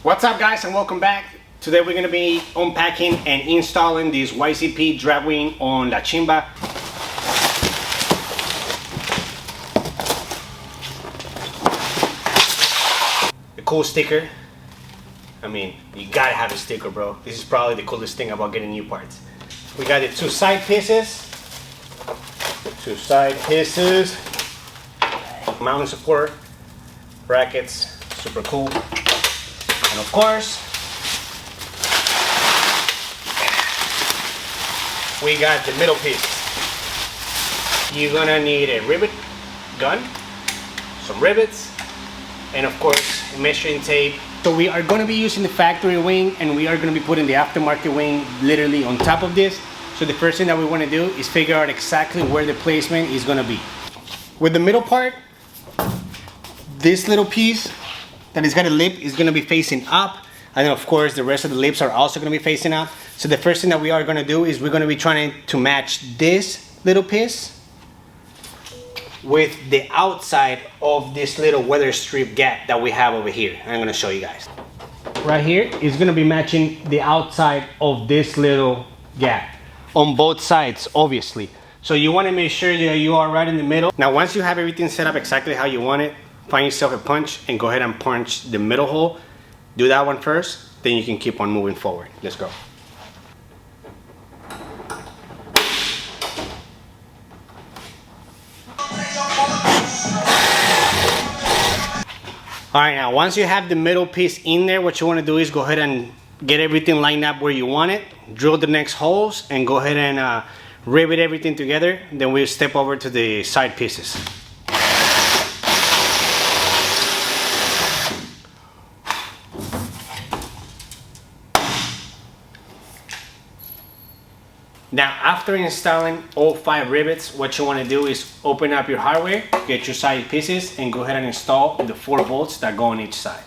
What's up guys and welcome back. Today we're going to be unpacking and installing this YZP drag wing on La Chimba. The cool sticker. I mean, you gotta have a sticker, bro. This is probably the coolest thing about getting new parts. We got the two side pieces. Mounting support, brackets, super cool. And of course, we got the middle piece. You're gonna need a rivet gun, some rivets, and of course, measuring tape. So we are gonna be using the factory wing and we are gonna be putting the aftermarket wing literally on top of this. So the first thing that we wanna do is figure out exactly where the placement is gonna be. With the middle part, this little piece that has got a lip is gonna be facing up. And then of course the rest of the lips are also gonna be facing up. So the first thing that we are gonna do is we're gonna be trying to match this little piece with the outside of this little weather strip gap that we have over here. I'm gonna show you guys. Right here is gonna be matching the outside of this little gap on both sides, obviously. So you wanna make sure that you are right in the middle. Now once you have everything set up exactly how you want it, find yourself a punch and go ahead and punch the middle hole. Do that one first, then you can keep on moving forward. Let's go. All right, now once you have the middle piece in there, what you want to do is go ahead and get everything lined up where you want it, drill the next holes, and go ahead and rivet everything together. Then we'll step over to the side pieces. Now, after installing all 5 rivets, what you want to do is open up your hardware, get your side pieces, and go ahead and install the 4 bolts that go on each side.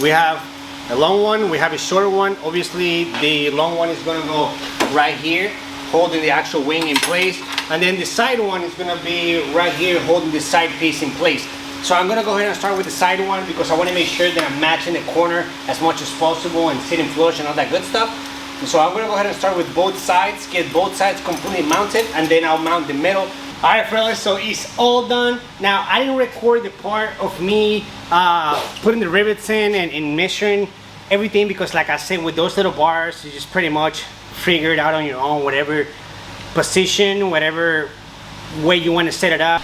We have a long one, we have a shorter one. Obviously the long one is going to go right here holding the actual wing in place, and then the side one is going to be right here holding the side piece in place. So I'm going to go ahead and start with the side one because I want to make sure that I'm matching the corner as much as possible and sitting flush and all that good stuff. And so I'm going to go ahead and start with both sides, get both sides completely mounted, and then I'll mount the middle. Alright fellas, so it's all done. Now I didn't record the part of me putting the rivets in and measuring everything because like I said, with those little bars, you just pretty much figure it out on your own, whatever position, whatever way you want to set it up.